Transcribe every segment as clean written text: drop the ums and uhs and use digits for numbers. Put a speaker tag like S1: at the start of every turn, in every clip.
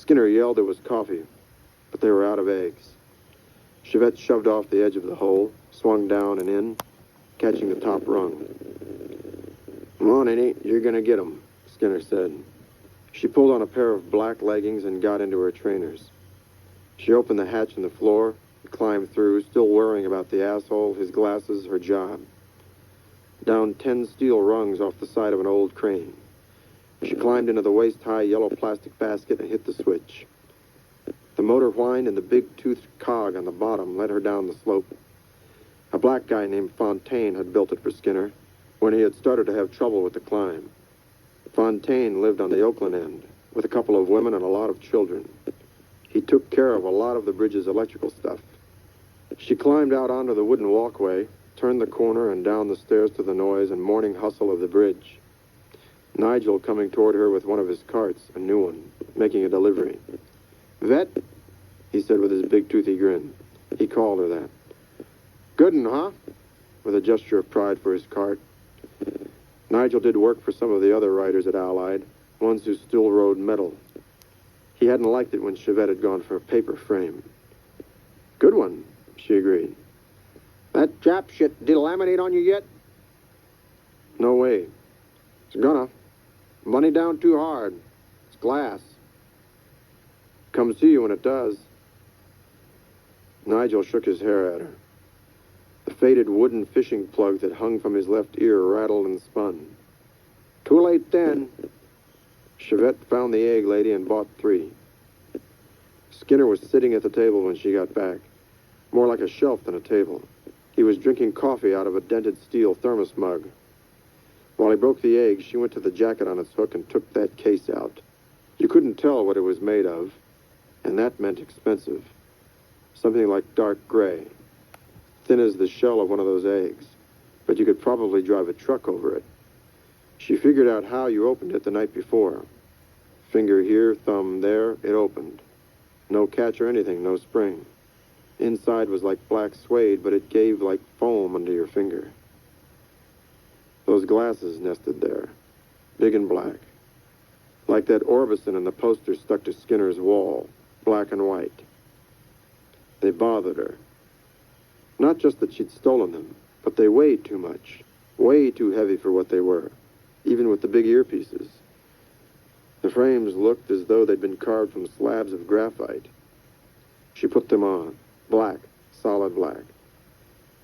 S1: Skinner yelled it was coffee, but they were out of eggs. Chevette shoved off the edge of the hole, swung down and in, catching the top rung. "Come on, Annie, you're gonna get 'em," Skinner said. She pulled on a pair of black leggings and got into her trainers. She opened the hatch in the floor and climbed through, still worrying about the asshole, his glasses, her job. Down 10 steel rungs off the side of an old crane. She climbed into the waist-high yellow plastic basket and hit the switch. The motor whined and the big-toothed cog on the bottom led her down the slope. A black guy named Fontaine had built it for Skinner when he had started to have trouble with the climb. Fontaine lived on the Oakland end with a couple of women and a lot of children. He took care of a lot of the bridge's electrical stuff. She climbed out onto the wooden walkway, turned the corner and down the stairs to the noise and morning hustle of the bridge. Nigel coming toward her with one of his carts, a new one, making a delivery. "Vet?" he said with his big toothy grin. He called her that. "Good 'un, huh?" with a gesture of pride for his cart. Nigel did work for some of the other riders at Allied, ones who still rode metal. He hadn't liked it when Chevette had gone for a paper frame. "Good one," she agreed. "That Jap shit delaminate on you yet?" "No way. It's gonna. Money down too hard. It's glass. Come see you when it does." Nigel shook his hair at her. The faded wooden fishing plug that hung from his left ear rattled and spun. "Too late then." Chevette found the egg lady and bought 3. Skinner was sitting at the table when she got back, more like a shelf than a table. He was drinking coffee out of a dented steel thermos mug. While he broke the egg, she went to the jacket on its hook and took that case out. You couldn't tell what it was made of, and that meant expensive. Something like dark gray, thin as the shell of one of those eggs, but you could probably drive a truck over it. She figured out how you opened it the night before. Finger here, thumb there, it opened. No catch or anything, no spring. Inside was like black suede, but it gave like foam under your finger. Those glasses nested there, big and black. Like that Orbison in the poster stuck to Skinner's wall, black and white. They bothered her. Not just that she'd stolen them, but they weighed too much, way too heavy for what they were, even with the big earpieces. The frames looked as though they'd been carved from slabs of graphite. She put them on, black, solid black.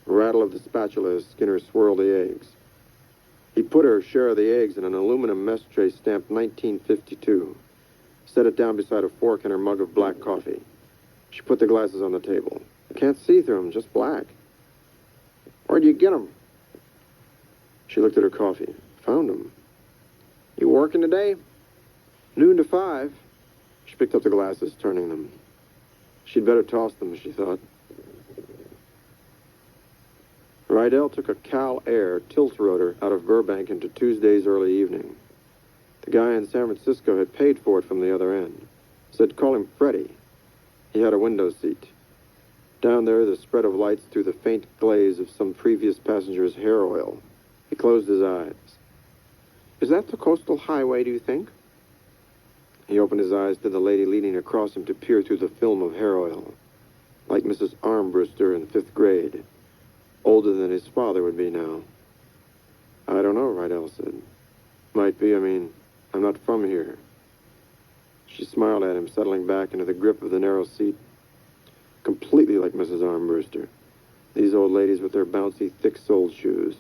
S1: A rattle of the spatula as Skinner swirled the eggs. He put her share of the eggs in an aluminum mess tray stamped 1952, set it down beside a fork and her mug of black coffee. She put the glasses on the table. "Can't see through them, just black." "Where'd you get 'em?" She looked at her coffee. "Found 'em." "You working today?" "Noon to 5. She picked up the glasses, turning them. She'd better toss them, she thought. Rydell took a Cal Air tilt rotor out of Burbank into Tuesday's early evening. The guy in San Francisco had paid for it from the other end. Said call him Freddie. He had a window seat. Down there, the spread of lights through the faint glaze of some previous passenger's hair oil. He closed his eyes. "Is that the coastal highway, do you think?" He opened his eyes to the lady leaning across him to peer through the film of hair oil, like Mrs. Armbruster in 5th grade, older than his father would be now. "I don't know," Rydell said. "Might be, I'm not from here." She smiled at him, settling back into the grip of the narrow seat. Completely like Mrs. Armbruster. These old ladies with their bouncy, thick-soled shoes.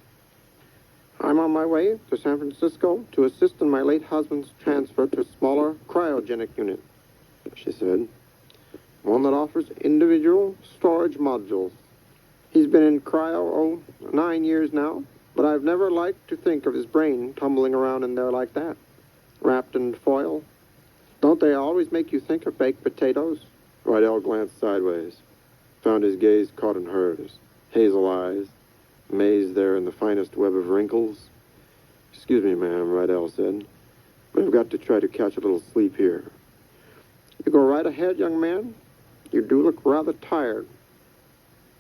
S1: "I'm on my way to San Francisco to assist in my late husband's transfer to a smaller cryogenic unit," she said. "One that offers individual storage modules. He's been in cryo, 9 years now, but I've never liked to think of his brain tumbling around in there like that, wrapped in foil. Don't they always make you think of baked potatoes?" Rydell glanced sideways, found his gaze caught in hers. Hazel eyes, mazed there in the finest web of wrinkles. "Excuse me, ma'am," Rydell said, "but I've got to try to catch a little sleep here." "You go right ahead, young man. You do look rather tired."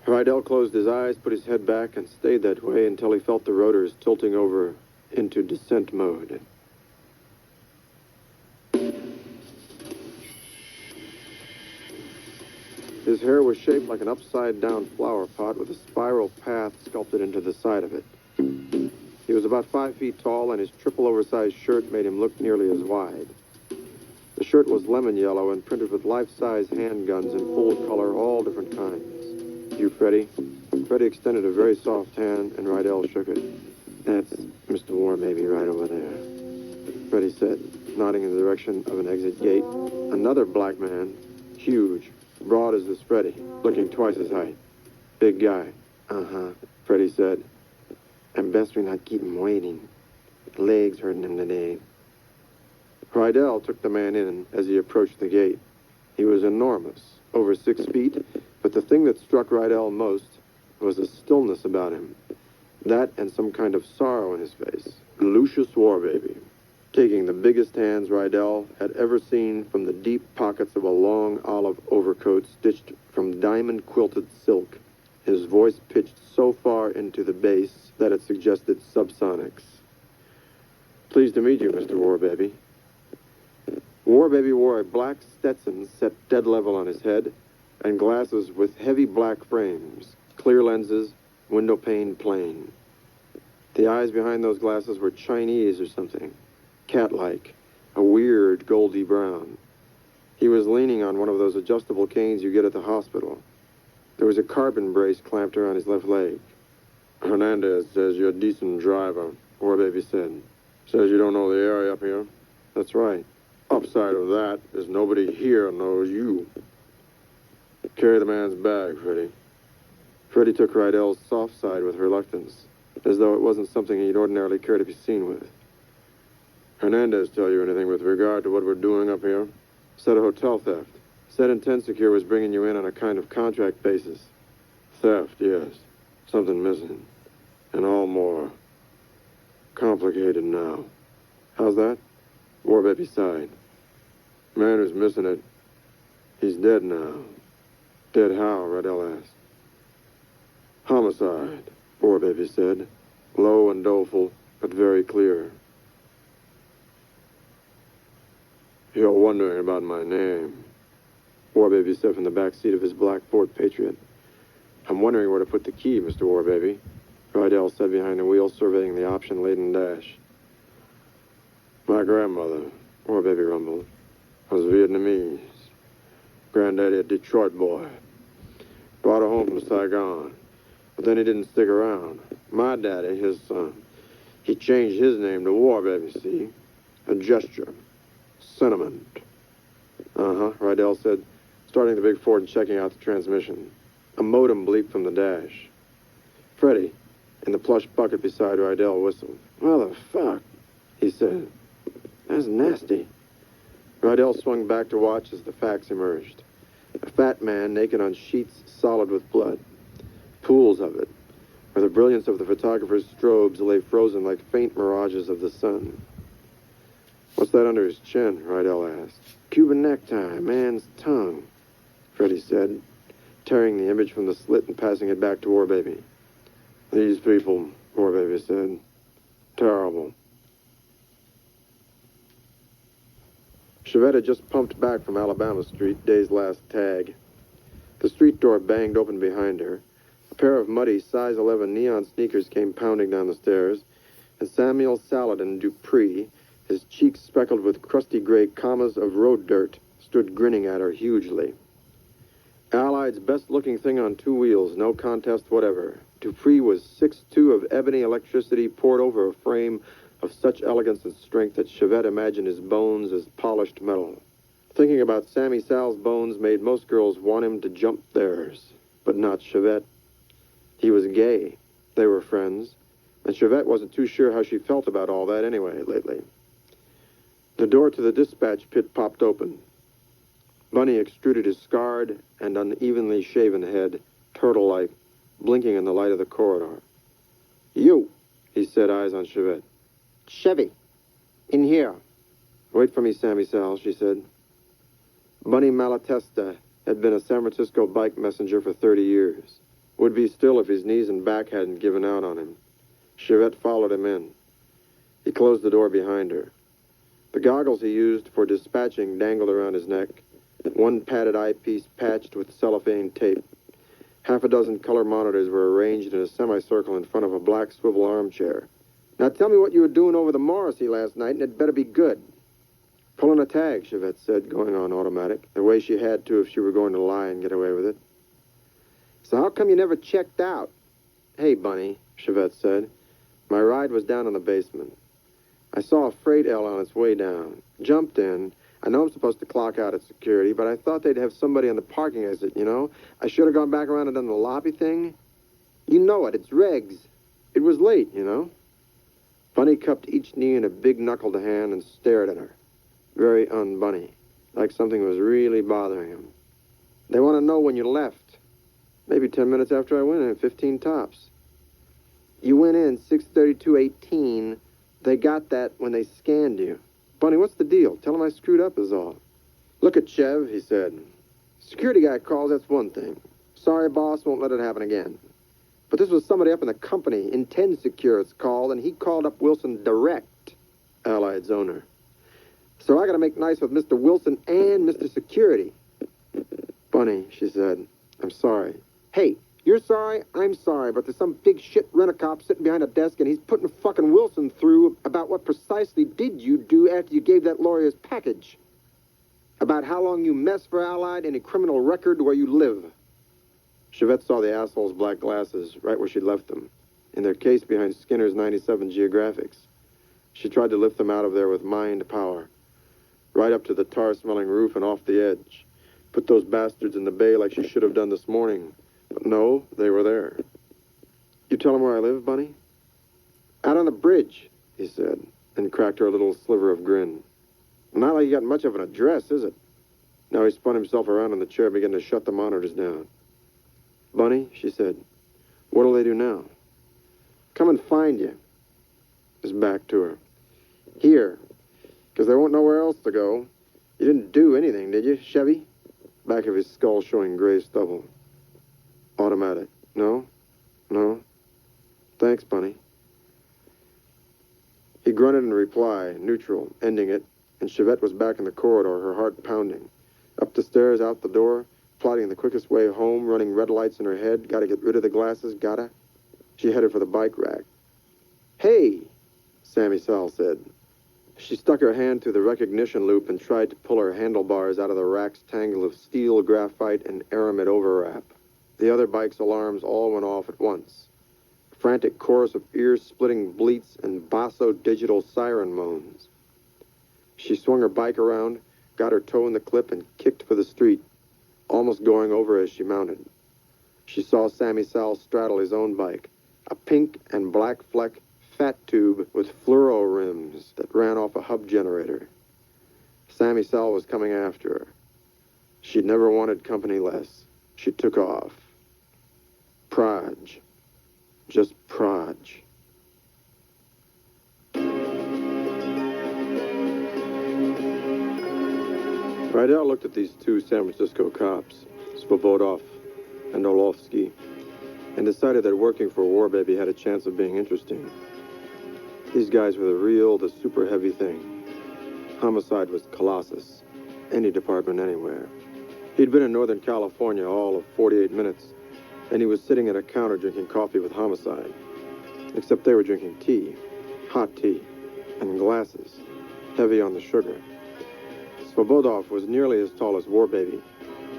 S1: Rydell closed his eyes, put his head back, and stayed that way until he felt the rotors tilting over into descent mode. His hair was shaped like an upside-down flower pot with a spiral path sculpted into the side of it. He was about 5 feet tall, and his triple oversized shirt made him look nearly as wide. The shirt was lemon yellow and printed with life-size handguns in full color, all different kinds. "You, Freddie?" Freddie extended a very soft hand, and Rydell shook it. "That's Mr. Warbaby right over there," Freddie said, nodding in the direction of an exit gate. Another black man, huge, broad as this Freddie, looking twice his height. "Big guy." "Uh-huh," Freddie said. "And best we not keep him waiting. Legs hurting him today." Rydell took the man in as he approached the gate. He was enormous, over 6 feet, but the thing that struck Rydell most was the stillness about him. That and some kind of sorrow in his face. Lucius Warbaby, taking the biggest hands Rydell had ever seen from the deep pockets of a long olive overcoat stitched from diamond-quilted silk. His voice pitched so far into the bass that it suggested subsonics. "Pleased to meet you, Mr. Warbaby." Warbaby wore a black Stetson set dead level on his head and glasses with heavy black frames, clear lenses, window pane plain. The eyes behind those glasses were Chinese or something, cat-like, a weird goldy brown. He was leaning on one of those adjustable canes you get at the hospital. There was a carbon brace clamped around his left leg. "Hernandez says you're a decent driver," Warbaby said. "Says you don't know the area up here." "That's right." "Upside of that is nobody here knows you." "Carry the man's bag, Freddie." Freddie took Rydell's soft side with reluctance, as though it wasn't something he'd ordinarily care to be seen with. "Hernandez tell you anything with regard to what we're doing up here?" "Said a hotel theft. Said Intensecure was bringing you in on a kind of contract basis." "Theft, yes. Something missing. And all more complicated now." "How's that?" Warbaby sighed. "Man who's missing it, he's dead now." "Dead how?" Rydell asked. "Homicide," Warbaby said, low and doleful, but very clear. "You're wondering about my name," Warbaby said from the back seat of his black Ford Patriot. "I'm wondering where to put the key, Mr. Warbaby," Rydell said behind the wheel, surveying the option-laden dash. "My grandmother," Warbaby rumbled, "was Vietnamese. Granddaddy a Detroit boy. Brought her home from Saigon. But then he didn't stick around. My daddy, his son, he changed his name to Warbaby, see? A gesture. Sentiment." "Uh-huh," Rydell said, starting the big Ford and checking out the transmission. A modem bleeped from the dash. Freddie, in the plush bucket beside Rydell, whistled. "Motherfuck," he said. "That's nasty." Rydell swung back to watch as the facts emerged. A fat man naked on sheets solid with blood. Pools of it, where the brilliance of the photographer's strobes lay frozen like faint mirages of the sun. "What's that under his chin?" Rydell asked. "Cuban necktie, man's tongue," Freddie said, tearing the image from the slit and passing it back to Warbaby. "These people," Warbaby said. "Terrible." Chevette had just pumped back from Alabama Street, day's last tag. The street door banged open behind her. A pair of muddy, size 11 neon sneakers came pounding down the stairs, and Samuel Saladin Dupree, his cheeks speckled with crusty gray commas of road dirt, stood grinning at her hugely. Allied's best-looking thing on 2 wheels, no contest whatever. Dupree was 6'2" of ebony electricity poured over a frame of such elegance and strength that Chevette imagined his bones as polished metal. Thinking about Sammy Sal's bones made most girls want him to jump theirs, but not Chevette. He was gay. They were friends, and Chevette wasn't too sure how she felt about all that anyway lately. The door to the dispatch pit popped open. Bunny extruded his scarred and unevenly shaven head, turtle-like, blinking in the light of the corridor. "You," he said, eyes on Chevette. "Chevy, in here." "Wait for me, Sammy Sal," she said. Bunny Malatesta had been a San Francisco bike messenger for 30 years. Would be still if his knees and back hadn't given out on him. Chevette followed him in. He closed the door behind her. The goggles he used for dispatching dangled around his neck, one padded eyepiece patched with cellophane tape. Half a dozen color monitors were arranged in a semicircle in front of a black swivel armchair. Now tell me what you were doing over the Morrissey last night, and it better be good. Pulling a tag, Chevette said, going on automatic, the way she had to if she were going to lie and get away with it. So how come you never checked out? Hey, Bunny, Chevette said. My ride was down in the basement. I saw a freight L on its way down. Jumped in. I know I'm supposed to clock out at security, but I thought they'd have somebody on the parking exit, you know? I should have gone back around and done the lobby thing. You know it. It's regs. It was late, you know? Bunny cupped each knee in a big-knuckled hand and stared at her. Very un-Bunny, like something was really bothering him. They want to know when you left. Maybe 10 minutes after I went in, 15 tops. You went in 6:32:18. They got that when they scanned you. Bunny, what's the deal? Tell them I screwed up is all. Look at Chev, he said. Security guy calls, that's one thing. Sorry, boss, won't let it happen again. But this was somebody up in the company. Intend Secure it's called, and he called up Wilson direct, Allied's owner. So I got to make nice with Mr. Wilson and Mr. Security. Bunny, she said, I'm sorry. Hey, you're sorry? I'm sorry, but there's some big shit rent-a-cop sitting behind a desk, and he's putting fucking Wilson through about what precisely did you do after you gave that lawyer's package. About how long you mess for Allied and a criminal record where you live. Chevette saw the asshole's black glasses right where she'd left them, in their case behind Skinner's 97 Geographics. She tried to lift them out of there with mind power. Right up to the tar-smelling roof and off the edge. Put those bastards in the bay like she should have done this morning. But no, they were there. You tell them where I live, Bunny? Out on the bridge, he said, and cracked her a little sliver of grin. Not like you got much of an address, is it? Now he spun himself around in the chair and began to shut the monitors down. Bunny, she said, what'll they do now? Come and find you. His back to her. Here, because there won't nowhere else to go. You didn't do anything, did you, Chevy? Back of his skull showing gray stubble. Automatic. No? No? Thanks, Bunny. He grunted in reply, neutral, ending it, and Chevette was back in the corridor, her heart pounding. Up the stairs, out the door, plotting the quickest way home, running red lights in her head. Gotta get rid of the glasses, gotta. She headed for the bike rack. Hey, Sammy Sal said. She stuck her hand through the recognition loop and tried to pull her handlebars out of the rack's tangle of steel, graphite, and aramid overwrap. The other bike's alarms all went off at once. A frantic chorus of ear-splitting bleats and basso digital siren moans. She swung her bike around, got her toe in the clip, and kicked for the street, almost going over as she mounted. She saw Sammy Sal straddle his own bike, a pink and black fleck fat tube with fluoro rims that ran off a hub generator. Sammy Sal was coming after her. She'd never wanted company less. She took off. Proj. Just Proj. Rydell looked at these two San Francisco cops, Svobodov and Orlovsky, and decided that working for Warbaby had a chance of being interesting. These guys were the super heavy thing. Homicide was Colossus. Any department anywhere. He'd been in Northern California all of 48 minutes, and he was sitting at a counter drinking coffee with Homicide. Except they were drinking tea, hot tea, and glasses, heavy on the sugar. Svobodov was nearly as tall as Warbaby,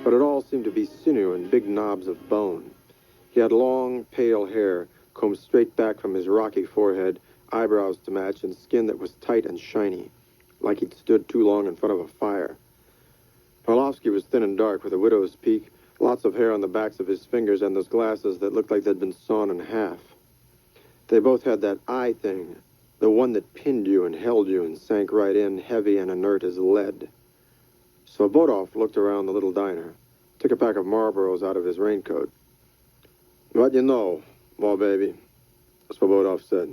S1: but it all seemed to be sinew and big knobs of bone. He had long, pale hair, combed straight back from his rocky forehead, eyebrows to match, and skin that was tight and shiny, like he'd stood too long in front of a fire. Orlovsky was thin and dark, with a widow's peak, lots of hair on the backs of his fingers, and those glasses that looked like they'd been sawn in half. They both had that eye thing, the one that pinned you and held you and sank right in, heavy and inert as lead. Svobodov looked around the little diner, took a pack of Marlboros out of his raincoat. What you know, Warbaby, Svobodov said.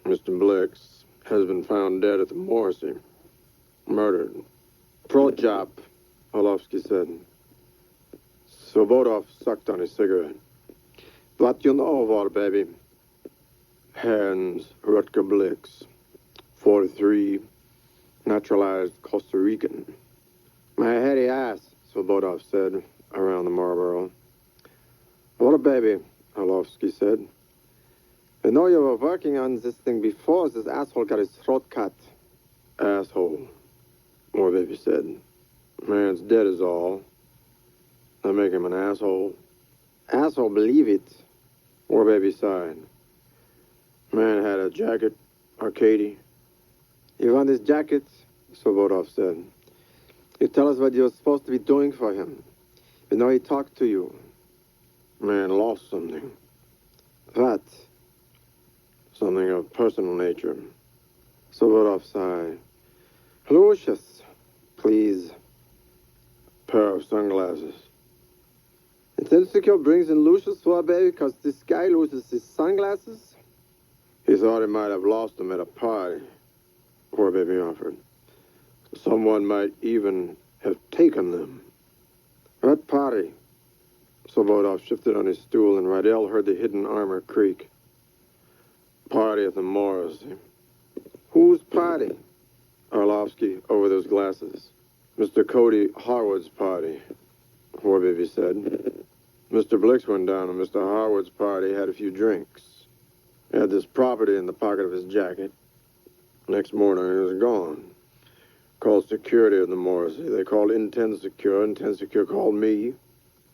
S1: Mr. Blix has been found dead at the Morrissey. Murdered. Pro job, Orlovsky said. Svobodov sucked on his cigarette. What you know, Warbaby? Hans Rutger Blix, 43, naturalized Costa Rican. My heady ass, Svobodov said, around the Marlboro. What a baby, Orlovsky said. I know you were working on this thing before this asshole got his throat cut. Asshole, Warbaby said. Man's dead is all. I make him an asshole. Asshole, believe it, Warbaby sighed. Man had a jacket, Arcady. You want his jacket? Svobodov said. You tell us what you're supposed to be doing for him. You know he talked to you. Man lost something. What? Something of personal nature. Svobodov sighed. Lucius, please. Pair of sunglasses. Insecure brings in Lucius for a baby because this guy loses his sunglasses? He thought he might have lost them at a party, poor baby offered. Someone might even have taken them. What party? Svobodov shifted on his stool, and Rydell heard the hidden armor creak. Party at the Morrissey. Whose party? Orlovsky over those glasses. Mr. Cody Harwood's party, Warbaby said. Mr. Blix went down to Mr. Harwood's party, had a few drinks. He had this property in the pocket of his jacket. Next morning, it was gone. Called security of the Morrissey. They called Intense Secure. Intense Secure called me.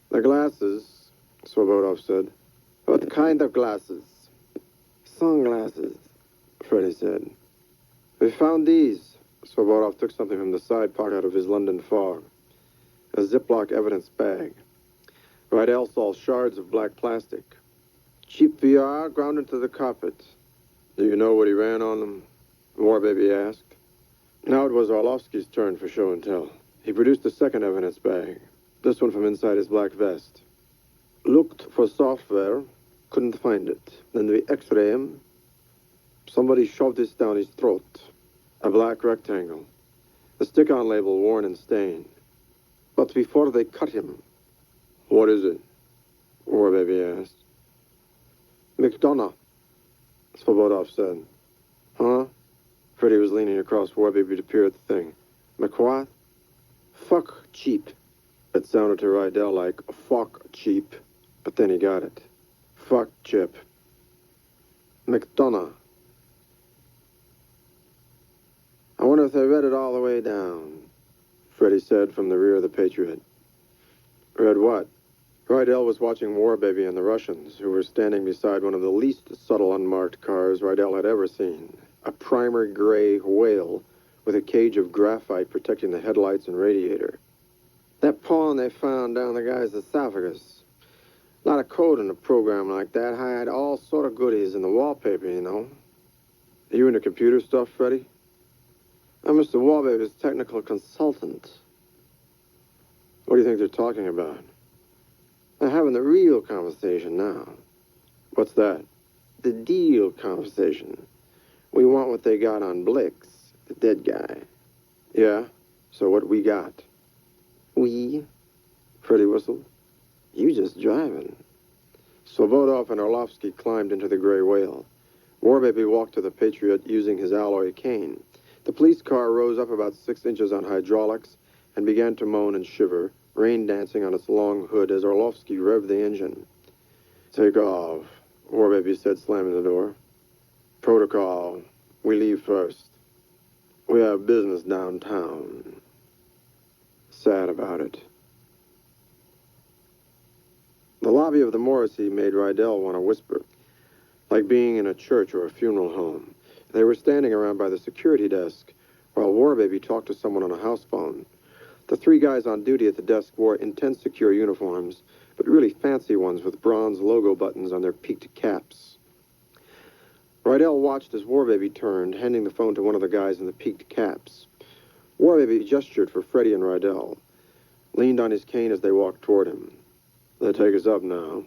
S1: The glasses, Svobodov said. What kind of glasses? Sunglasses, Freddie said. We found these. Svobodov took something from the side pocket of his London fog. A Ziploc evidence bag. Rydell saw shards of black plastic. Cheap VR ground into the carpet. Do you know what he ran on them? Warbaby asked. Now it was Orlovsky's turn for show and tell. He produced a second evidence bag. This one from inside his black vest. Looked for software. Couldn't find it. Then we x-ray him. Somebody shoved this down his throat. A black rectangle. The stick-on label worn and stained. But before they cut him... What is it? Warbaby asked. McDonough, Svobodov said. Huh? Freddie was leaning across Warbaby to peer at the thing. McWhat? Fuck cheap. It sounded to Rydell like fuck cheap, but then he got it. Fuck chip. McDonough. I wonder if they read it all the way down, Freddie said from the rear of the Patriot. Read what? Rydell was watching Warbaby and the Russians, who were standing beside one of the least subtle unmarked cars Rydell had ever seen. A primer gray whale with a cage of graphite protecting the headlights and radiator. That pawn they found down the guy's esophagus. A lot of code in a program like that. Hide all sort of goodies in the wallpaper, you know. Are you into computer stuff, Freddie? I'm Mr. Warbaby's technical consultant. What do you think they're talking about? They're having the real conversation now. What's that? The deal conversation. We want what they got on Blix, the dead guy. Yeah? So what we got? We? Freddie whistled. You just driving. Svobodov and Orlovsky climbed into the gray whale. Warbaby walked to the Patriot using his alloy cane. The police car rose up about 6 inches on hydraulics and began to moan and shiver, rain dancing on its long hood as Orlovsky revved the engine. Take off, Warbaby said, slamming the door. Protocol. We leave first. We have business downtown. Sad about it. The lobby of the Morrissey made Rydell want to whisper, like being in a church or a funeral home. They were standing around by the security desk while Warbaby talked to someone on a house phone. The 3 guys on duty at the desk wore intense secure uniforms, but really fancy ones with bronze logo buttons on their peaked caps. Rydell watched as Warbaby turned, handing the phone to one of the guys in the peaked caps. Warbaby gestured for Freddie and Rydell, leaned on his cane as they walked toward him. They take us up now,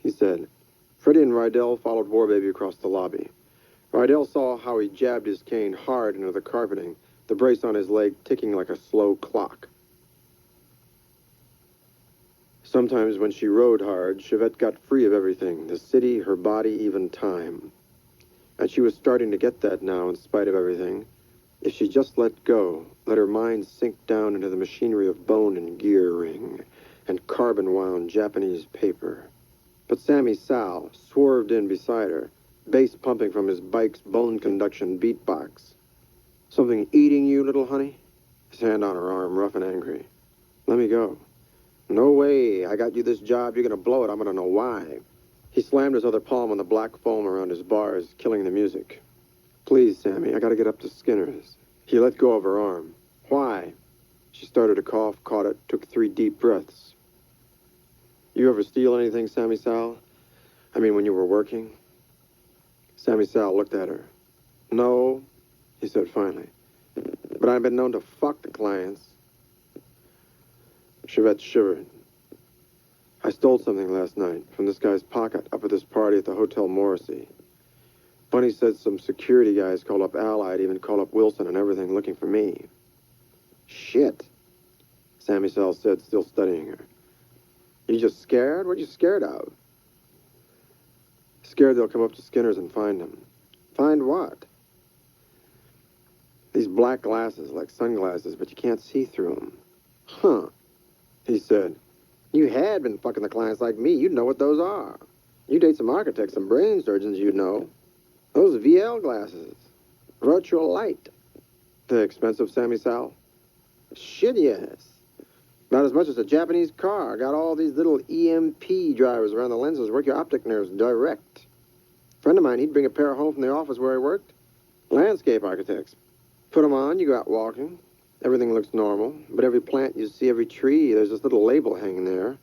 S1: he said. Freddie and Rydell followed Warbaby across the lobby. Rydell saw how he jabbed his cane hard into the carpeting, the brace on his leg ticking like a slow clock. Sometimes when she rode hard, Chevette got free of everything, the city, her body, even time. And she was starting to get that now in spite of everything. If she just let go, let her mind sink down into the machinery of bone and gear ring and carbon-wound Japanese paper. But Sammy Sal swerved in beside her, bass pumping from his bike's bone conduction beatbox. Something eating you, little honey? His hand on her arm, rough and angry. Let me go. No way. I got you this job. You're going to blow it. I'm going to know why. He slammed his other palm on the black foam around his bars, killing the music. Please, Sammy, I got to get up to Skinner's. He let go of her arm. Why? She started to cough, caught it, took 3 deep breaths. You ever steal anything, Sammy Sal? I mean, when you were working? Sammy Sal looked at her. No, he said finally. But I've been known to fuck the clients. Chevette shivered. I stole something last night from this guy's pocket up at this party at the Hotel Morrissey. Bunny said some security guys called up Allied, even called up Wilson and everything looking for me. Shit, Sammy Sal said, still studying her. You just scared? What are you scared of? Scared they'll come up to Skinner's and find him. Find what? These black glasses, like sunglasses, but you can't see through them. Huh, he said. You had been fucking the clients like me. You'd know what those are. You date some architects, some brain surgeons, you'd know. Those VL glasses. Virtual light. They're expensive, Sammy Sal? Shit, yes. About as much as a Japanese car. Got all these little EMP drivers around the lenses. Work your optic nerves direct. Friend of mine, he'd bring a pair home from the office where he worked. Landscape architects. Put them on, you go out walking. Everything looks normal. But every plant you see, every tree, there's this little label hanging there.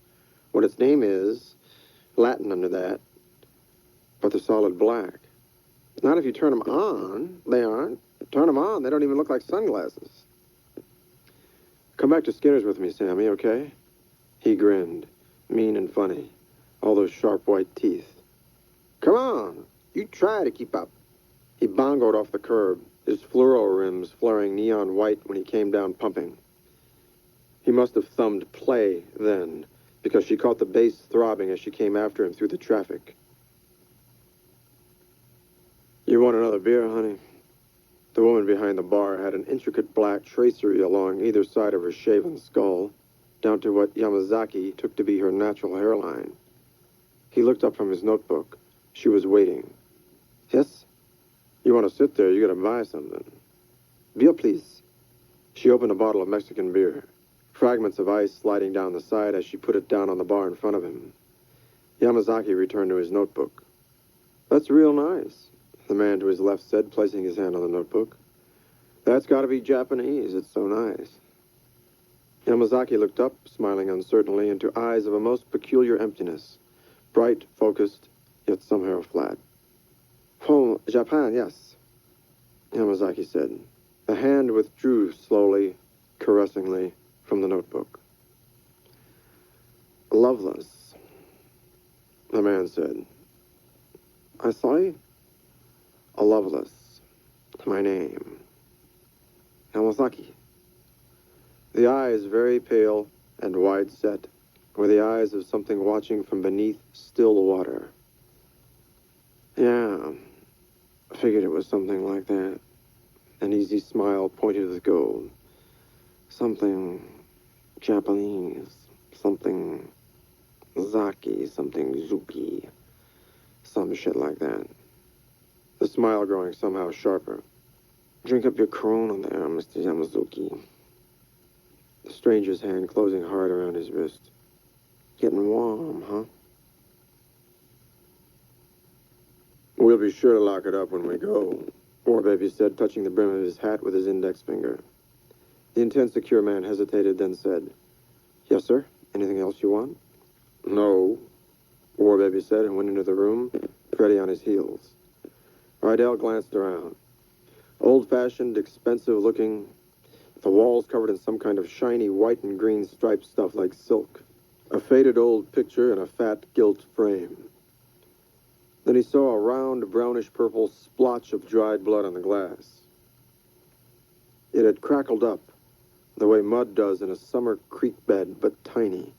S1: What its name is. Latin under that. But they're solid black. Not if you turn them on. They aren't. Turn them on, they don't even look like sunglasses. Come back to Skinner's with me, Sammy, okay? He grinned, mean and funny. All those sharp white teeth. Come on, you try to keep up. He bongoed off the curb, his fluoro rims flaring neon white when he came down pumping. He must have thumbed play then, because she caught the bass throbbing as she came after him through the traffic. You want another beer, honey? The woman behind the bar had an intricate black tracery along either side of her shaven skull, down to what Yamazaki took to be her natural hairline. He looked up from his notebook. She was waiting. Yes? You want to sit there, you gotta buy something. Beer, please. She opened a bottle of Mexican beer, fragments of ice sliding down the side as she put it down on the bar in front of him. Yamazaki returned to his notebook. That's real nice, the man to his left said, placing his hand on the notebook. That's got to be Japanese. It's so nice. Yamazaki looked up, smiling uncertainly, into eyes of a most peculiar emptiness, bright, focused, yet somehow flat. From Japan, yes, Yamazaki said. The hand withdrew slowly, caressingly, from the notebook. Loveless, the man said. I saw you. A Loveless, my name. Yamazaki. The eyes, very pale and wide-set, were the eyes of something watching from beneath still water. Yeah, I figured it was something like that. An easy smile pointed with gold. Something Japanese, something Zaki, something Zuki, some shit like that. The smile growing somehow sharper. Drink up your Corona there, Mr. Yamazuki. The stranger's hand closing hard around his wrist. Getting warm, huh? We'll be sure to lock it up when we go, Warbaby said, touching the brim of his hat with his index finger. The intense, secure man hesitated, then said, Yes, sir? Anything else you want? No, Warbaby said, and went into the room, Freddy on his heels. Rydell glanced around. Old-fashioned, expensive-looking, the walls covered in some kind of shiny white and green striped stuff like silk. A faded old picture in a fat gilt frame. Then he saw a round, brownish-purple splotch of dried blood on the glass. It had crackled up, the way mud does in a summer creek bed, but tiny.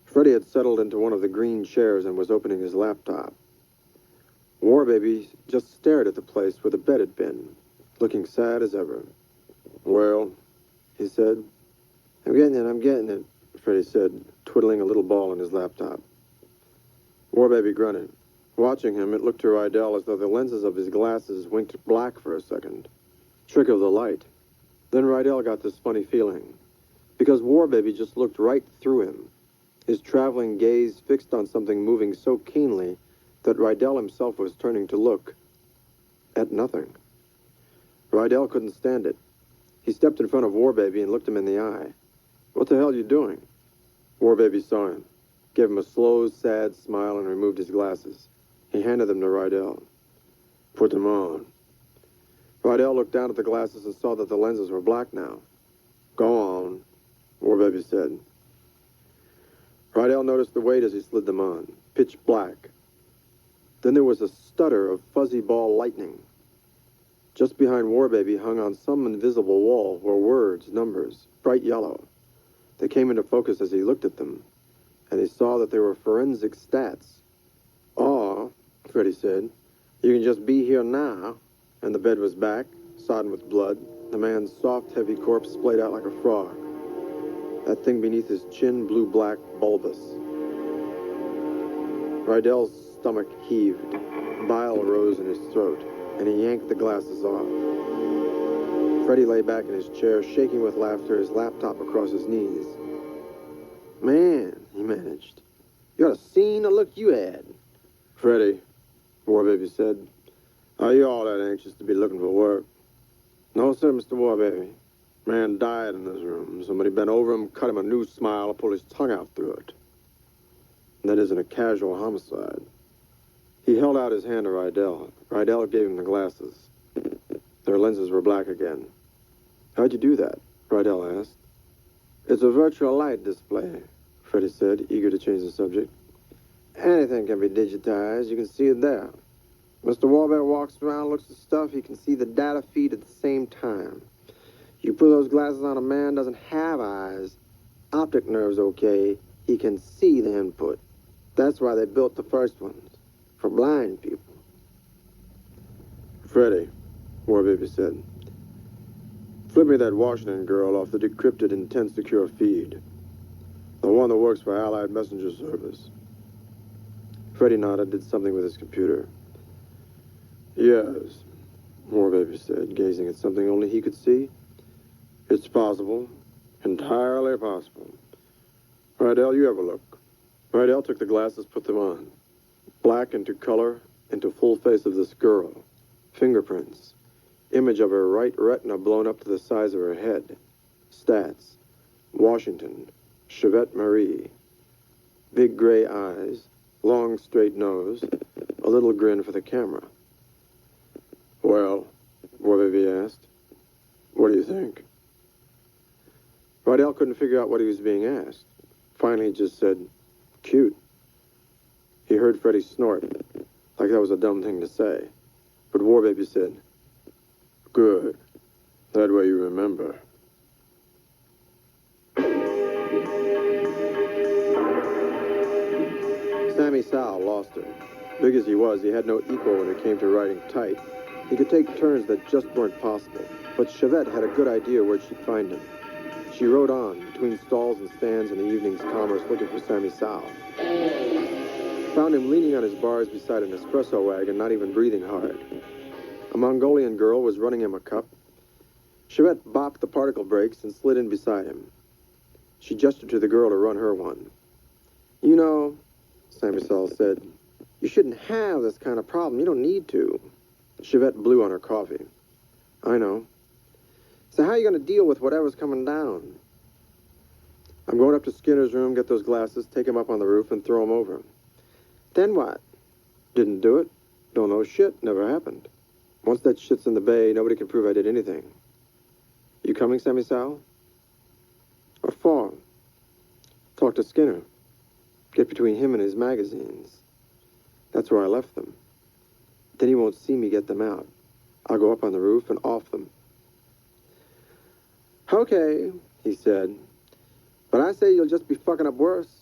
S1: Freddy had settled into one of the green chairs and was opening his laptop. Warbaby just stared at the place where the bed had been, looking sad as ever. "Well," he said. I'm getting it," Freddie said, twiddling a little ball in his laptop. Warbaby grunted. Watching him, it looked to Rydell as though the lenses of his glasses winked black for a second. Trick of the light. Then Rydell got this funny feeling, because Warbaby just looked right through him, his traveling gaze fixed on something moving so keenly that Rydell himself was turning to look at nothing. Rydell couldn't stand it. He stepped in front of Warbaby and looked him in the eye. "What the hell are you doing?" Warbaby saw him, gave him a slow, sad smile, and removed his glasses. He handed them to Rydell. "Put them on." Rydell looked down at the glasses and saw that the lenses were black now. "Go on," Warbaby said. Rydell noticed the weight as he slid them on, pitch black. Then there was a stutter of fuzzy ball lightning. Just behind Warbaby, hung on some invisible wall, were words, numbers, bright yellow. They came into focus as he looked at them, and he saw that they were forensic stats. "Aw," Freddie said, "you can just be here now." And the bed was back, sodden with blood. The man's soft, heavy corpse splayed out like a frog. That thing beneath his chin, blue-black, bulbous. Rydell's stomach heaved. Bile rose in his throat, and he yanked the glasses off. Freddie lay back in his chair, shaking with laughter, his laptop across his knees. "Man," he managed, "you ought to seen the look you had." "Freddie," Warbaby said, "are you all that anxious to be looking for work?" "No, sir, Mr. Warbaby." "Man died in this room. Somebody bent over him, cut him a new smile, pulled his tongue out through it. That isn't a casual homicide." He held out his hand to Rydell. Rydell gave him the glasses. Their lenses were black again. "How'd you do that?" Rydell asked. "It's a virtual light display," Freddie said, eager to change the subject. "Anything can be digitized. You can see it there. Mr. Warbaby walks around, looks at stuff, he can see the data feed at the same time. You put those glasses on a man, doesn't have eyes, optic nerves okay, he can see the input. That's why they built the first ones, for blind people." "Freddie," Warbaby said, "flip me that Washington girl off the decrypted intent secure feed. The one that works for Allied Messenger Service." Freddie nodded, did something with his computer. "Yes," Warbaby said, gazing at something only he could see. "It's possible. Entirely possible. Rydell, you have a look." Rydell took the glasses, put them on. Black into color, into full face of this girl. Fingerprints. Image of her right retina blown up to the size of her head. Stats. Washington. Chevette Marie. Big gray eyes. Long straight nose. A little grin for the camera. "Well," Warbaby asked, "what do you think?" Rydell couldn't figure out what he was being asked. Finally, he just said, "Cute." He heard Freddie snort, like that was a dumb thing to say. But Warbaby said, "Good. That way you remember." Sammy Sal lost her. Big as he was, he had no equal when it came to writing tight. He could take turns that just weren't possible. But Chevette had a good idea where she'd find him. She rode on, between stalls and stands in the evening's commerce, looking for Sammy Sal. Found him leaning on his bars beside an espresso wagon, not even breathing hard. A Mongolian girl was running him a cup. Chevette bopped the particle brakes and slid in beside him. She gestured to the girl to run her one. "You know," Sammy Sal said, "you shouldn't have this kind of problem. You don't need to." Chevette blew on her coffee. "I know. So how are you going to deal with whatever's coming down?" "I'm going up to Skinner's room, get those glasses, take him up on the roof, and throw him over." "Then what?" "Didn't do it. Don't know shit. Never happened. Once that shit's in the bay, nobody can prove I did anything." "You coming, Sammy Sal?" "What for?" "Talk to Skinner. Get between him and his magazines. That's where I left them. Then he won't see me get them out. I'll go up on the roof and off them." "Okay," he said. "But I say you'll just be fucking up worse."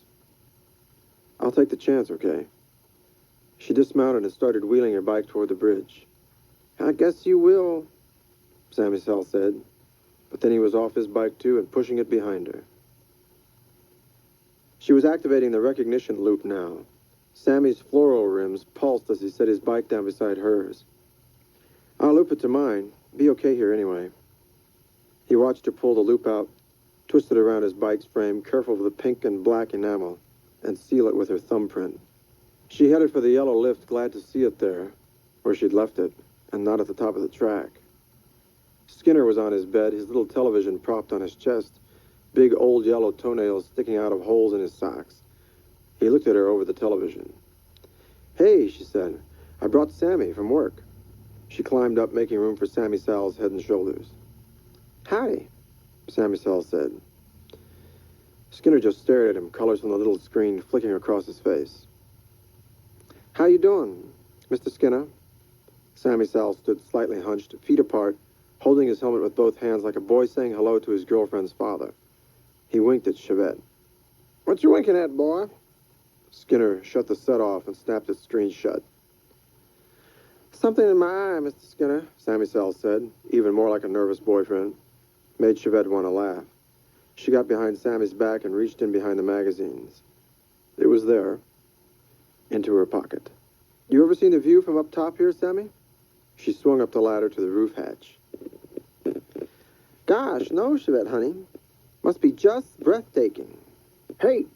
S1: "I'll take the chance, okay?" She dismounted and started wheeling her bike toward the bridge. "I guess you will," Sammy Sal said. But then he was off his bike, too, and pushing it behind her. She was activating the recognition loop now. Sammy's fluoro rims pulsed as he set his bike down beside hers. "I'll loop it to mine. Be okay here anyway." He watched her pull the loop out, twist it around his bike's frame, careful of the pink and black enamel, and seal it with her thumbprint. She headed for the yellow lift, glad to see it there, where she'd left it, and not at the top of the track. Skinner was on his bed, his little television propped on his chest, big old yellow toenails sticking out of holes in his socks. He looked at her over the television. "Hey," she said, "I brought Sammy from work." She climbed up, making room for Sammy Sal's head and shoulders. "Howdy," Sammy Sal said. Skinner just stared at him, colors on the little screen flicking across his face. "How you doing, Mr. Skinner?" Sammy Sal stood slightly hunched, feet apart, holding his helmet with both hands like a boy saying hello to his girlfriend's father. He winked at Chevette. "What you winking at, boy?" Skinner shut the set off and snapped its screen shut. "Something in my eye, Mr. Skinner," Sammy Sal said, even more like a nervous boyfriend. Made Chevette want to laugh. She got behind Sammy's back and reached in behind the magazines. It was there, into her pocket. "You ever seen the view from up top here, Sammy?" She swung up the ladder to the roof hatch. "Gosh, no, Chevette, honey. Must be just breathtaking." "Hey,"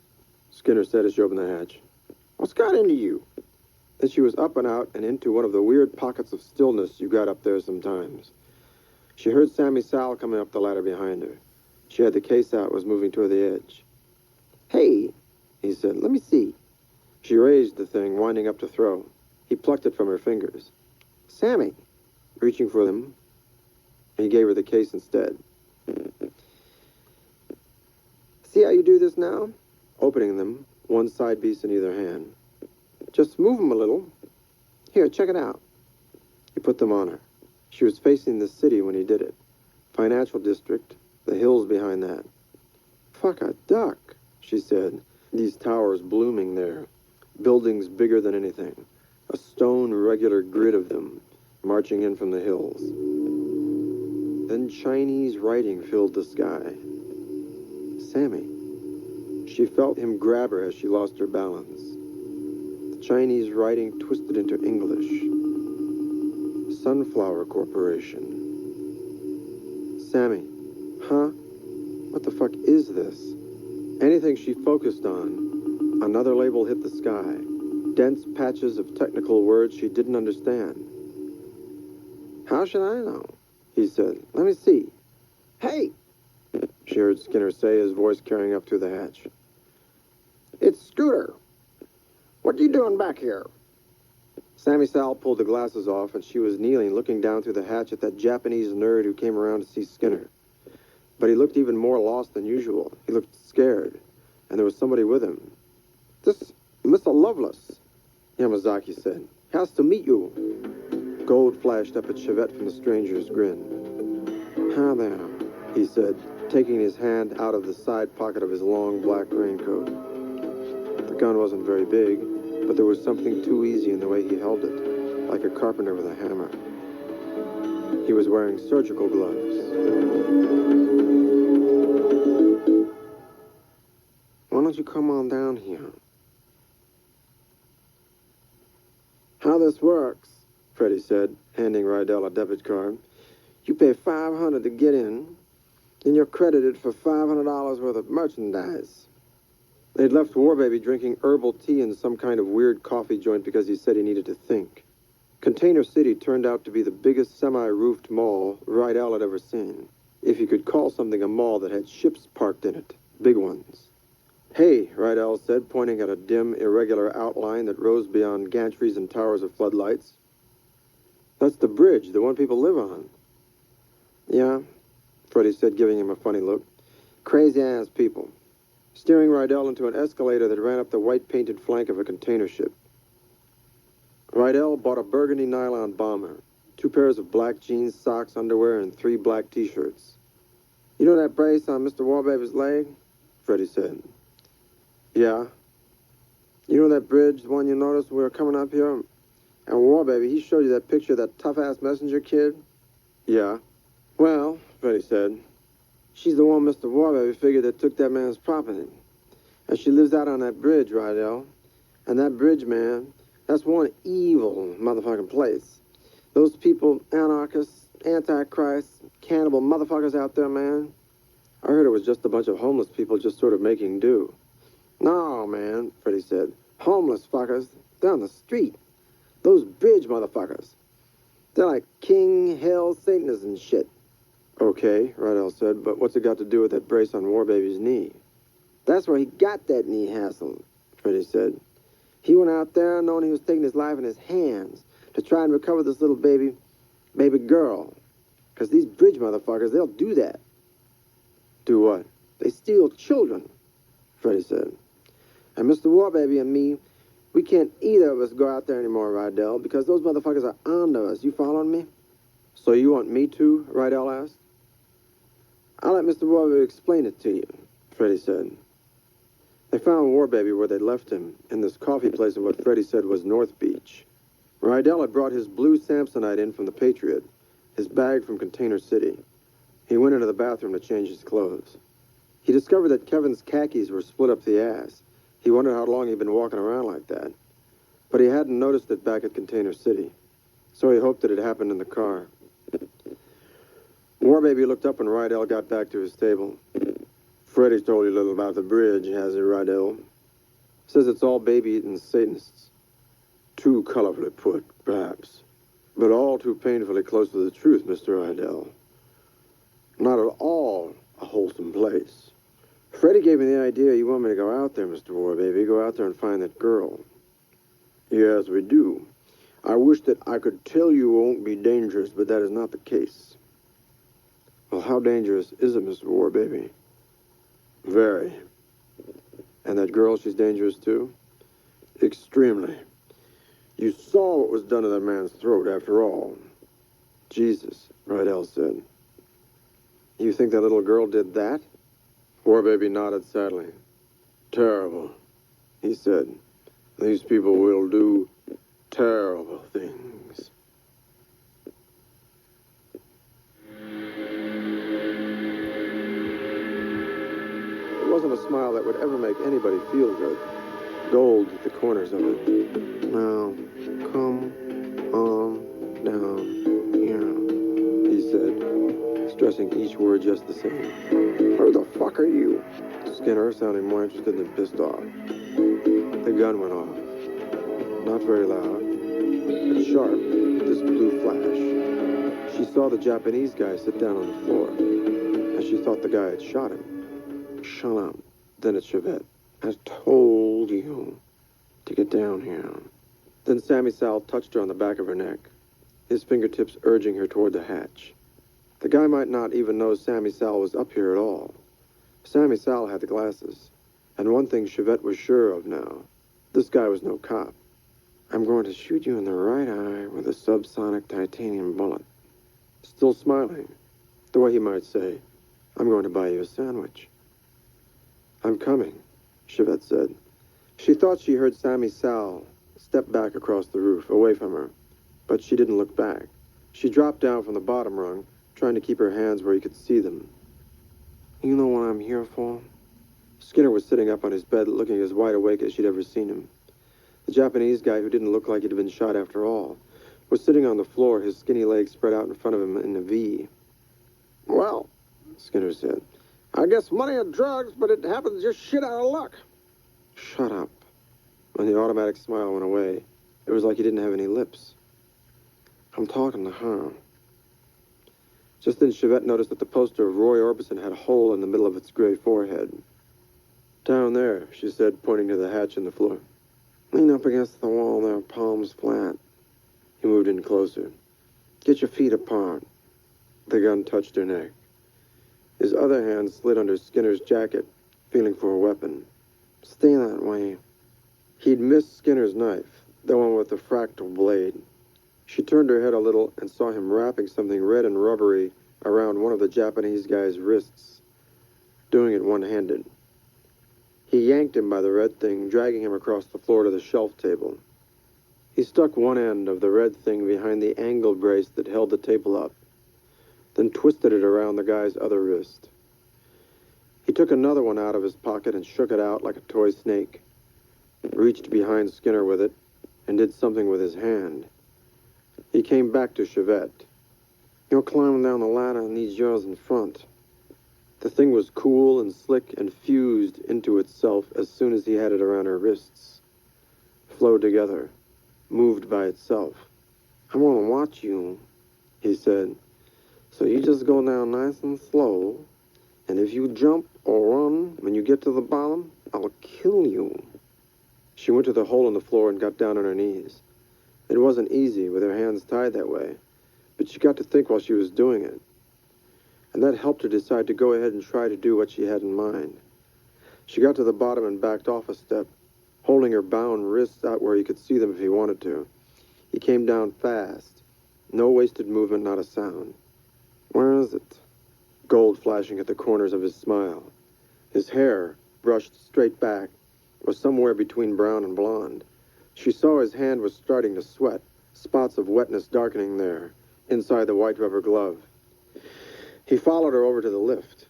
S1: Skinner said as she opened the hatch. "What's got into you?" Then she was up and out and into one of the weird pockets of stillness you got up there sometimes. She heard Sammy Sal coming up the ladder behind her. She had the case out, was moving toward the edge. "Hey," he said, "let me see." She raised the thing, winding up to throw. He plucked it from her fingers. "Sammy," reaching for them, he gave her the case instead. "See how you do this now?" Opening them, one side piece in either hand. "Just move them a little. Here, check it out." He put them on her. She was facing the city when he did it. Financial district, the hills behind that. "Fuck a duck," she said. These towers blooming there. Buildings bigger than anything. A stone regular grid of them, marching in from the hills. Then Chinese writing filled the sky. Sammy. She felt him grab her as she lost her balance. The Chinese writing twisted into English. Sunflower Corporation. Sammy. Huh? What the fuck is this? Anything she focused on, another label hit the sky. Dense patches of technical words she didn't understand. "How should I know?" he said. "Let me see." "Hey!" she heard Skinner say, his voice carrying up through the hatch. "It's Scooter. What you doing back here?" Sammy Sal pulled the glasses off, and she was kneeling, looking down through the hatch at that Japanese nerd who came around to see Skinner. But he looked even more lost than usual. He looked scared, and there was somebody with him. "This Mr. Lovelace," Yamazaki said, "has to meet you." Gold flashed up at Chevette from the stranger's grin. "Hi there," he said, taking his hand out of the side pocket of his long black raincoat. The gun wasn't very big, but there was something too easy in the way he held it, like a carpenter with a hammer. He was wearing surgical gloves. "Why don't you come on down here?" "How this works," Freddie said, handing Rydell a debit card. "You pay $500 to get in, then you're credited for $500 worth of merchandise." They'd left Warbaby drinking herbal tea in some kind of weird coffee joint because he said he needed to think. Container City turned out to be the biggest semi-roofed mall Rydell had ever seen, if you could call something a mall that had ships parked in it, big ones. "Hey," Rydell said, pointing at a dim, irregular outline that rose beyond gantries and towers of floodlights. "That's the bridge, the one people live on." "Yeah," Freddie said, giving him a funny look. "Crazy-ass people." Steering Rydell into an escalator that ran up the white-painted flank of a container ship. Rydell bought a burgundy nylon bomber, 2 pairs of black jeans, socks, underwear, and 3 black T-shirts. "You know that brace on Mr. Warbaby's leg?" Freddie said. "Yeah." You know that bridge, the one you noticed when we were coming up here? And Warbaby, he showed you that picture of that tough-ass messenger kid? Yeah. Well, Freddie said, she's the one Mr. Warbaby figured that took that man's property. And she lives out on that bridge, Rydell. And that bridge, man, that's one evil motherfucking place. Those people, anarchists, antichrists, cannibal motherfuckers out there, man. I heard it was just a bunch of homeless people just sort of making do. No, man, Freddie said. Homeless fuckers. They're on the street. Those bridge motherfuckers. They're like King, Hell, Satanists and shit. Okay, Rydell said, but what's it got to do with that brace on Warbaby's knee? That's where he got that knee hassle, Freddie said. He went out there knowing he was taking his life in his hands to try and recover this little baby girl. Because these bridge motherfuckers, they'll do that. Do what? They steal children, Freddie said. And Mr. Warbaby and me, we can't either of us go out there anymore, Rydell, because those motherfuckers are onto us. You following me? So you want me to? Rydell asked. I'll let Mr. Warbaby explain it to you, Freddie said. They found Warbaby where they'd left him, in this coffee place in what Freddie said was North Beach. Rydell had brought his blue Samsonite in from the Patriot, his bag from Container City. He went into the bathroom to change his clothes. He discovered that Kevin's khakis were split up the ass. He wondered how long he'd been walking around like that. But he hadn't noticed it back at Container City, so he hoped that it happened in the car. Warbaby looked up when Rydell got back to his table. Freddie's told you a little about the bridge, has he, Rydell? Says it's all baby-eating Satanists. Too colorfully put, perhaps. But all too painfully close to the truth, Mr. Rydell. Not at all a wholesome place. Freddie gave me the idea you want me to go out there, Mr. Warbaby. Go out there and find that girl. Yes, we do. I wish that I could tell you it won't be dangerous, but that is not the case. Well, how dangerous is it, Mr. Warbaby? Very. And that girl, she's dangerous too? Extremely. You saw what was done to that man's throat, after all. Jesus, Rydell said. You think that little girl did that? Warbaby nodded sadly. Terrible, he said. These people will do terrible things. It wasn't a smile that would ever make anybody feel good. Gold at the corners of it. Now, come on down here, he said, stressing each word just the same. Who the fuck are you? Skinner, sounding more interested than pissed off. The gun went off. Not very loud, but sharp, with this blue flash. She saw the Japanese guy sit down on the floor, and she thought the guy had shot him. Shut up. Then it's Chevette. I told you to get down here. Then Sammy Sal touched her on the back of her neck, his fingertips urging her toward the hatch. The guy might not even know Sammy Sal was up here at all. Sammy Sal had the glasses, and one thing Chevette was sure of now. This guy was no cop. I'm going to shoot you in the right eye with a subsonic titanium bullet. Still smiling, the way he might say, I'm going to buy you a sandwich. I'm coming, Chevette said. She thought she heard Sammy Sal step back across the roof, away from her, but she didn't look back. She dropped down from the bottom rung, trying to keep her hands where he could see them. You know what I'm here for? Skinner was sitting up on his bed, looking as wide awake as she'd ever seen him. The Japanese guy, who didn't look like he'd been shot after all, was sitting on the floor, his skinny legs spread out in front of him in a V. Well, Skinner said, I guess money and drugs, but it happens just shit out of luck. Shut up. When the automatic smile went away, it was like he didn't have any lips. I'm talking to her. Just then, Chevette noticed that the poster of Roy Orbison had a hole in the middle of its gray forehead. Down there, she said, pointing to the hatch in the floor. Lean up against the wall there, palms flat. He moved in closer. Get your feet apart. The gun touched her neck. His other hand slid under Skinner's jacket, feeling for a weapon. Stay that way. He'd missed Skinner's knife, the one with the fractal blade. She turned her head a little and saw him wrapping something red and rubbery around one of the Japanese guy's wrists, doing it one-handed. He yanked him by the red thing, dragging him across the floor to the shelf table. He stuck one end of the red thing behind the angle brace that held the table up, then twisted it around the guy's other wrist. He took another one out of his pocket and shook it out like a toy snake, reached behind Skinner with it, and did something with his hand. He came back to Chevette. "You're climbing down the ladder and these yours in front." The thing was cool and slick and fused into itself as soon as he had it around her wrists. Flowed together, moved by itself. "I'm gonna watch you," he said. "So you just go down nice and slow, and if you jump or run when you get to the bottom, I'll kill you." She went to the hole in the floor and got down on her knees. It wasn't easy with her hands tied that way, but she got to think while she was doing it. And that helped her decide to go ahead and try to do what she had in mind. She got to the bottom and backed off a step, holding her bound wrists out where he could see them if he wanted to. He came down fast. No wasted movement, not a sound. "Where is it?" Gold flashing at the corners of his smile. His hair, brushed straight back, was somewhere between brown and blonde. She saw his hand was starting to sweat, spots of wetness darkening there, inside the white rubber glove. He followed her over to the lift.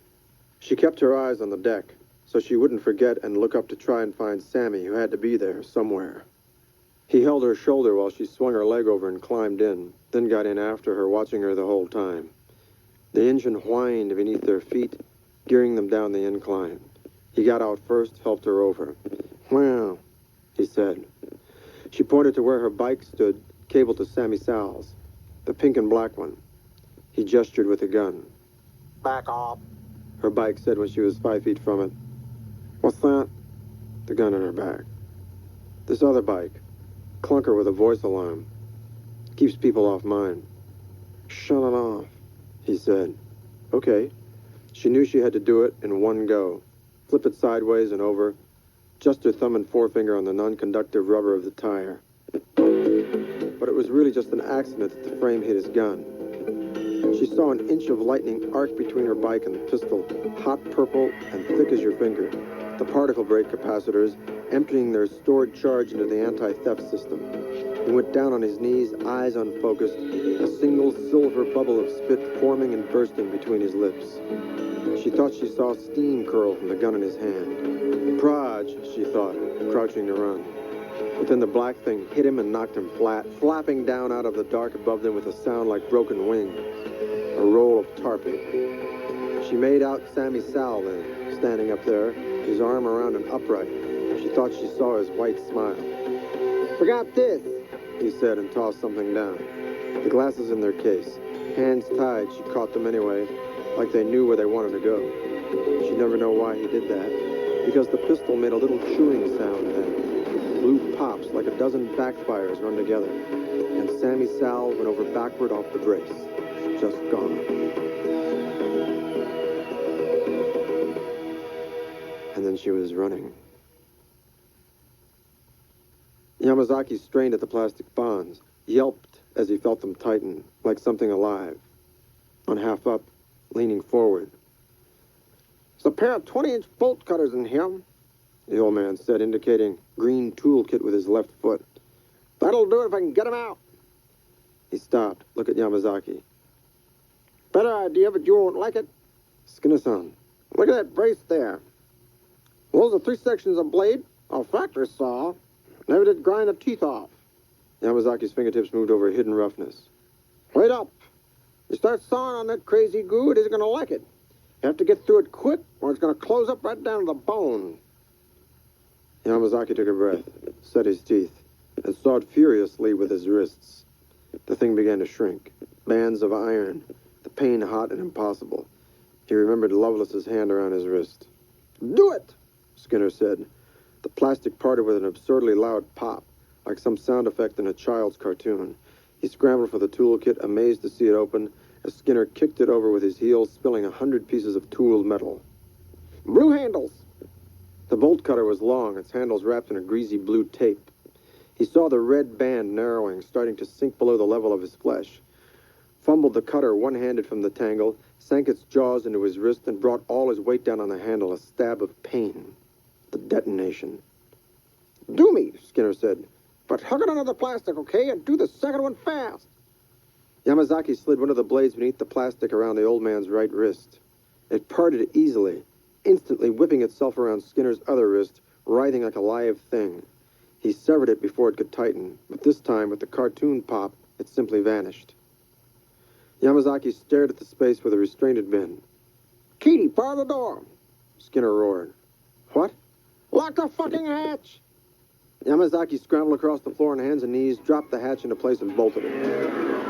S1: She kept her eyes on the deck, so she wouldn't forget and look up to try and find Sammy, who had to be there somewhere. He held her shoulder while she swung her leg over and climbed in, then got in after her, watching her the whole time. The engine whined beneath their feet, gearing them down the incline. He got out first, helped her over. "Well," he said. She pointed to where her bike stood, cabled to Sammy Sal's, the pink and black one. He gestured with a gun. "Back off," her bike said when she was 5 feet from it. "What's that?" The gun on her back. "This other bike. Clunker with a voice alarm. Keeps people off mine." "Shut it off," he said. "Okay." She knew she had to do it in one go. Flip it sideways and over. Just her thumb and forefinger on the non-conductive rubber of the tire. But it was really just an accident that the frame hit his gun. She saw an inch of lightning arc between her bike and the pistol, hot purple and thick as your finger. The particle brake capacitors, emptying their stored charge into the anti-theft system. He went down on his knees, eyes unfocused, a single silver bubble of spit forming and bursting between his lips. She thought she saw steam curl from the gun in his hand. "Proj," she thought, crouching to run. But then the black thing hit him and knocked him flat, flapping down out of the dark above them with a sound like broken wings. A roll of tarping. She made out Sammy Sal then, standing up there, his arm around an upright. She thought she saw his white smile. "Forgot this," he said, and tossed something down. The glasses in their case. Hands tied, she caught them anyway, like they knew where they wanted to go. She'd never know why he did that, because the pistol made a little chewing sound then. Blue pops like a dozen backfires run together, and Sammy Sal went over backward off the brace. Just gone. And then she was running. Yamazaki strained at the plastic bonds, yelped as he felt them tighten, like something alive. On half up, leaning forward. "There's a pair of 20-inch bolt cutters in here," the old man said, indicating green toolkit with his left foot. "That'll do it if I can get 'em out." He stopped, looked at Yamazaki. "Better idea, but you won't like it." "Skinner-san." "Look at that brace there. Those are 3 sections of blade, a factory saw. Never did grind the teeth off." Yamazaki's fingertips moved over hidden roughness. "Wait up. You start sawing on that crazy goo, it isn't going to like it. You have to get through it quick, or it's going to close up right down to the bone." Yamazaki took a breath, set his teeth, and sawed furiously with his wrists. The thing began to shrink. Bands of iron, the pain hot and impossible. He remembered Lovelace's hand around his wrist. "Do it," Skinner said. The plastic parted with an absurdly loud pop, like some sound effect in a child's cartoon. He scrambled for the toolkit, amazed to see it open, as Skinner kicked it over with his heels, spilling 100 pieces of tooled metal. "Blue handles." The bolt cutter was long, its handles wrapped in a greasy blue tape. He saw the red band narrowing, starting to sink below the level of his flesh. Fumbled the cutter one-handed from the tangle, sank its jaws into his wrist, and brought all his weight down on the handle, a stab of pain. The detonation. "Do me," Skinner said. "But hug it under the plastic, okay? And do the second one fast." Yamazaki slid one of the blades beneath the plastic around the old man's right wrist. It parted easily, instantly whipping itself around Skinner's other wrist, writhing like a live thing. He severed it before it could tighten, but this time, with the cartoon pop, it simply vanished. Yamazaki stared at the space where the restraint had been. "Keaty, bar the door!" Skinner roared. "What?" "Lock the fucking hatch!" Yamazaki scrambled across the floor on hands and knees, dropped the hatch into place, and bolted it.